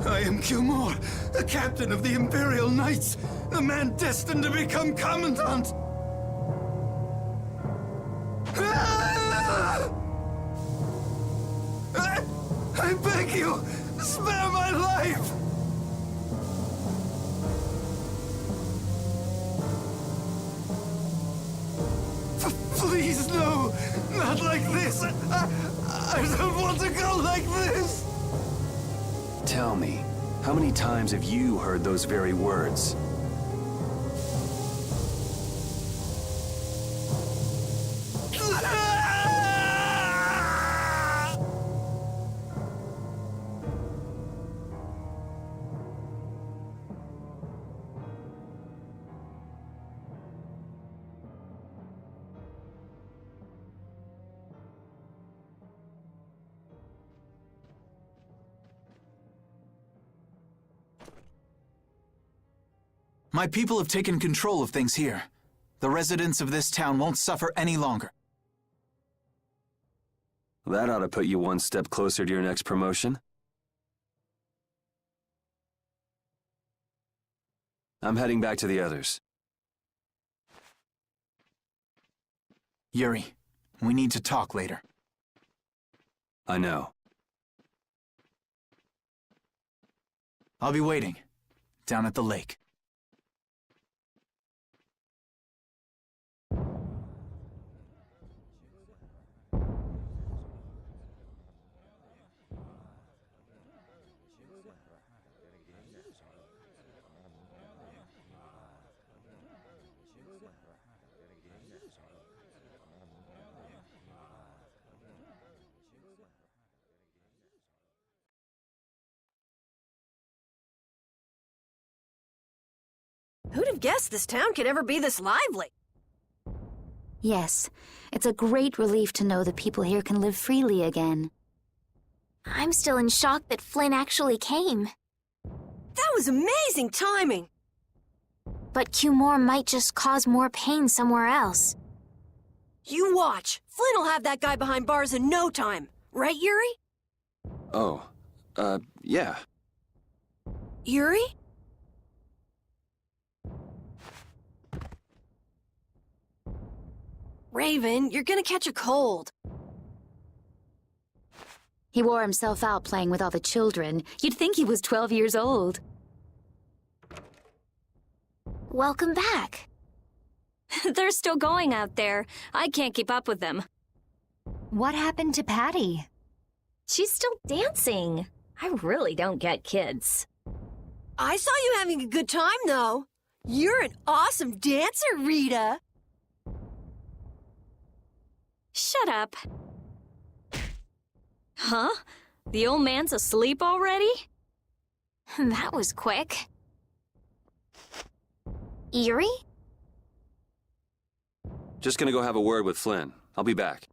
I am Cumor, the captain of the Imperial Knights, the man destined to become Commandant! Ah! I beg you, spare my life! Please, no! Not like this! I don't want to go like this! Tell me, how many times have you heard those very words? My people have taken control of things here. The residents of this town won't suffer any longer. That ought to put you one step closer to your next promotion. I'm heading back to the others. Yuri, we need to talk later. I know. I'll be waiting, down at the lake. Who'd have guessed this town could ever be this lively? Yes, it's a great relief to know the people here can live freely again. I'm still in shock that Flynn actually came. That was amazing timing! But Cumor might just cause more pain somewhere else. You watch. Flynn will have that guy behind bars in no time. Right, Yuri? Oh, yeah. Yuri? Raven, you're gonna catch a cold. He wore himself out playing with all the children. You'd think he was 12 years old. Welcome back. They're still going out there. I can't keep up with them. What happened to Patty? She's still dancing. I really don't get kids. I saw you having a good time, though. You're an awesome dancer, Rita. Shut up. Huh? The old man's asleep already? That was quick. Yuri? Just gonna go have a word with Flynn. I'll be back.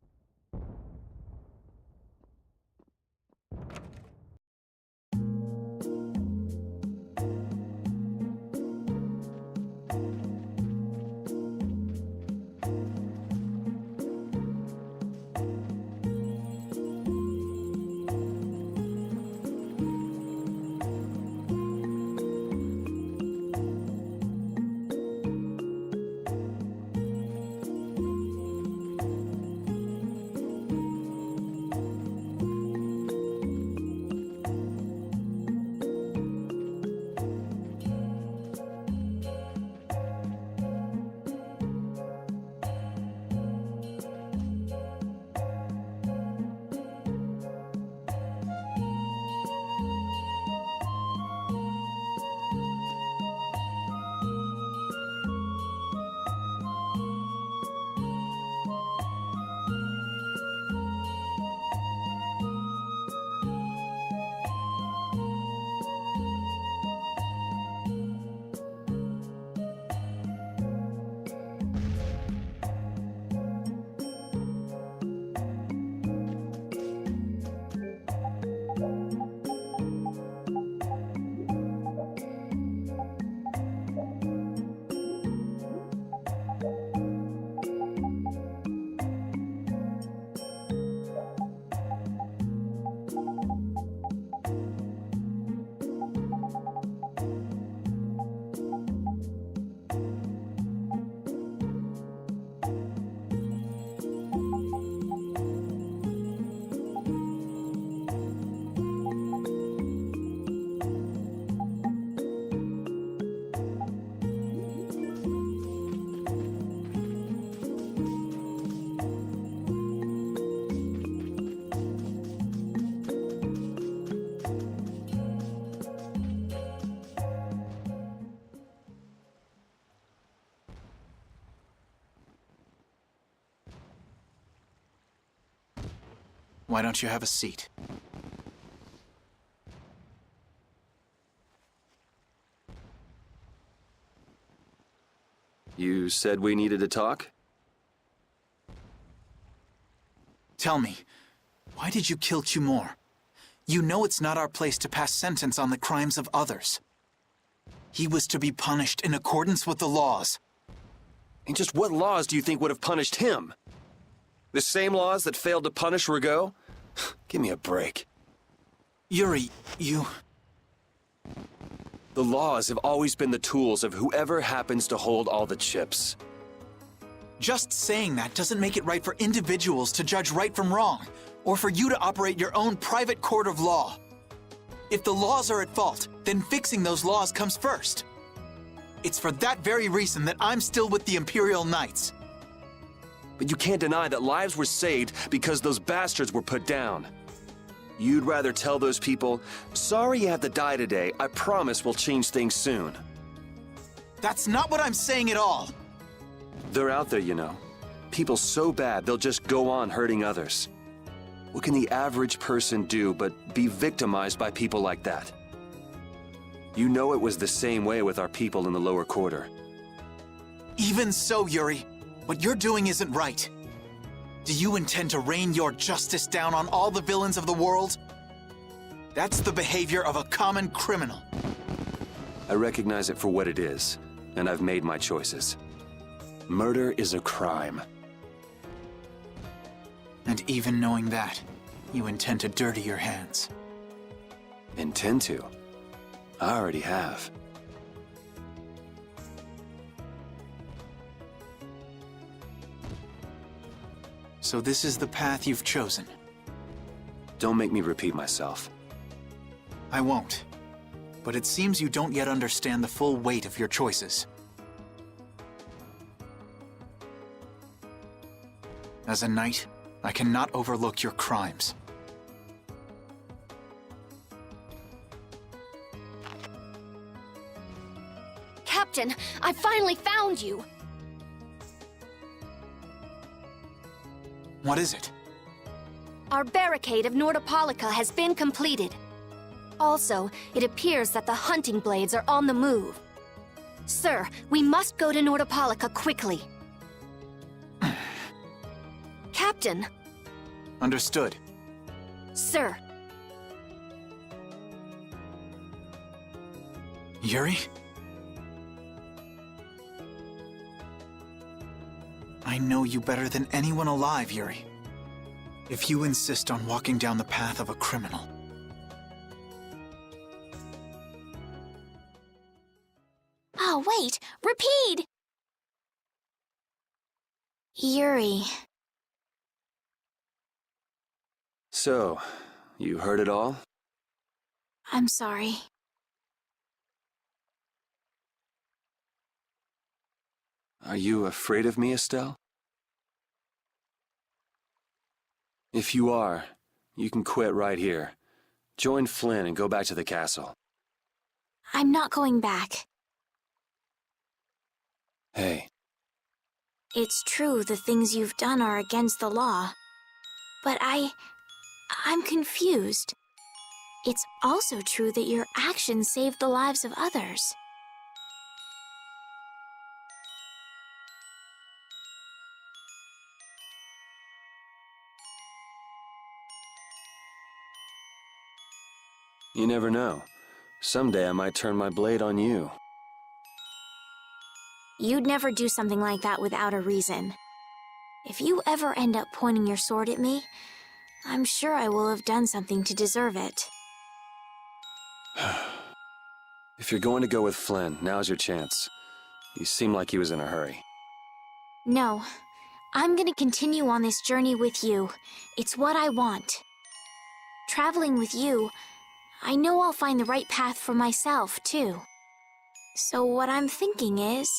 Why don't you have a seat? You said we needed to talk? Tell me, why did you kill Cumore? You know it's not our place to pass sentence on the crimes of others. He was to be punished in accordance with the laws. And just what laws do you think would have punished him? The same laws that failed to punish Rigaud? Give me a break. Yuri, you... The laws have always been the tools of whoever happens to hold all the chips. Just saying that doesn't make it right for individuals to judge right from wrong, or for you to operate your own private court of law. If the laws are at fault, then fixing those laws comes first. It's for that very reason that I'm still with the Imperial Knights. But you can't deny that lives were saved because those bastards were put down. You'd rather tell those people, sorry you have to die today, I promise we'll change things soon. That's not what I'm saying at all. They're out there, you know. People so bad they'll just go on hurting others. What can the average person do but be victimized by people like that? You know it was the same way with our people in the lower quarter. Even so, Yuri, what you're doing isn't right. Do you intend to rain your justice down on all the villains of the world? That's the behavior of a common criminal. I recognize it for what it is, and I've made my choices. Murder is a crime. And even knowing that, you intend to dirty your hands. Intend to? I already have. So this is the path you've chosen. Don't make me repeat myself. I won't. But it seems you don't yet understand the full weight of your choices. As a knight, I cannot overlook your crimes. Captain, I finally found you! What is it? Our barricade of Nordopolica has been completed. Also, it appears that the hunting blades are on the move. Sir, we must go to Nordopolica quickly. Captain! Understood. Sir! Yuri? I know you better than anyone alive, Yuri. If you insist on walking down the path of a criminal... Oh, wait! Repeat! Yuri... So, you heard it all? I'm sorry. Are you afraid of me, Estelle? If you are, you can quit right here. Join Flynn and go back to the castle. I'm not going back. Hey. It's true the things you've done are against the law. But I'm confused. It's also true that your actions saved the lives of others. You never know. Someday I might turn my blade on you. You'd never do something like that without a reason. If you ever end up pointing your sword at me, I'm sure I will have done something to deserve it. If you're going to go with Flynn, now's your chance. You seem like he was in a hurry. No, I'm gonna continue on this journey with you. It's what I want. Traveling with you, I know I'll find the right path for myself, too. So what I'm thinking is...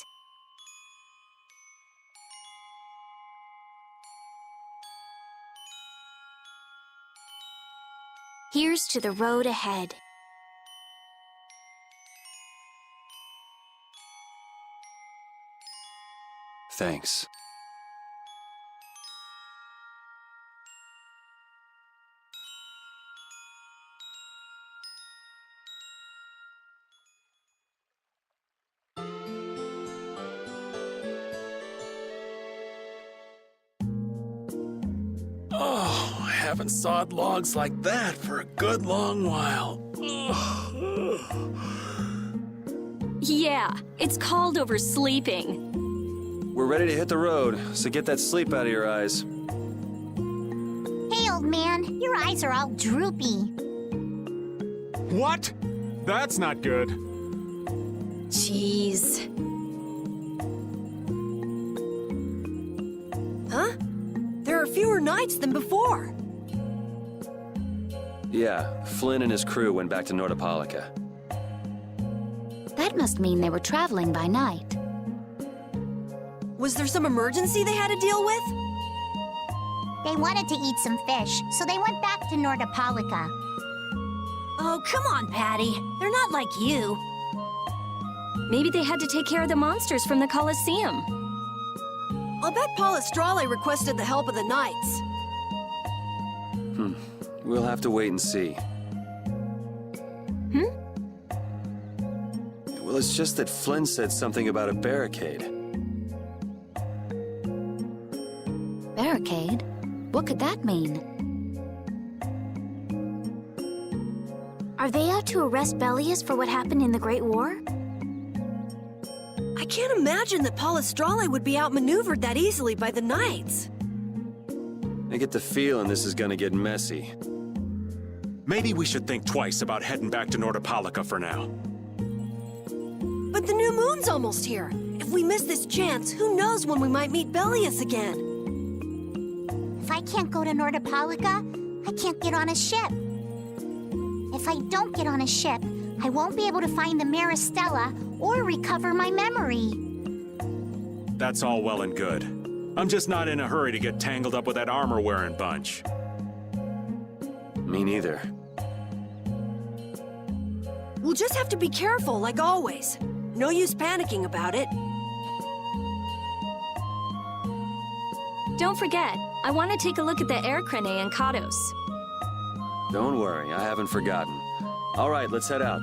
here's to the road ahead. Thanks. haven't sawed logs like that for a good long while. Yeah, it's called oversleeping. We're ready to hit the road, so get that sleep out of your eyes. Hey, old man, your eyes are all droopy. What? That's not good. Jeez. Huh? There are fewer knights than before. Yeah, Flynn and his crew went back to Nordopolica. That must mean they were traveling by night. Was there some emergency they had to deal with? They wanted to eat some fish, so they went back to Nordopolica. Oh, come on, Patty. They're not like you. Maybe they had to take care of the monsters from the Colosseum. I'll bet Palestrale requested the help of the knights. We'll have to wait and see. Well, it's just that Flynn said something about a barricade. Barricade? What could that mean? Are they out to arrest Bellius for what happened in the Great War? I can't imagine that Palestrale would be outmaneuvered that easily by the knights. I get the feeling this is gonna get messy. Maybe we should think twice about heading back to Nordopolica for now. But the new moon's almost here. If we miss this chance, who knows when we might meet Bellius again? If I can't go to Nordopolica, I can't get on a ship. If I don't get on a ship, I won't be able to find the Maristella or recover my memory. That's all well and good. I'm just not in a hurry to get tangled up with that armor-wearing bunch. Me neither. We'll just have to be careful, like always. No use panicking about it. Don't forget, I want to take a look at the air crane and Kados. Don't worry, I haven't forgotten. All right, let's head out.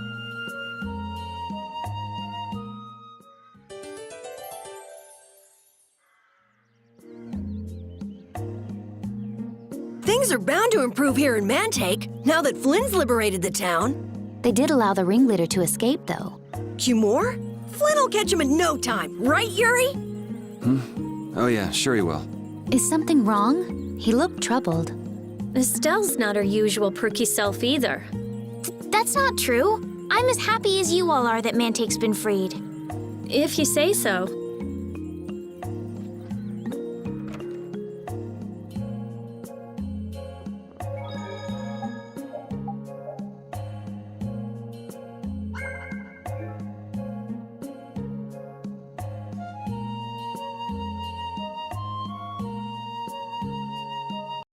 Things are bound to improve here in Mantake, now that Flynn's liberated the town. They did allow the ringleader to escape, though. Cumore? Flynn will catch him in no time, right, Yuri? Oh yeah, sure he will. Is something wrong? He looked troubled. Estelle's not her usual perky self either. That's not true. I'm as happy as you all are that Mantake's been freed. If you say so.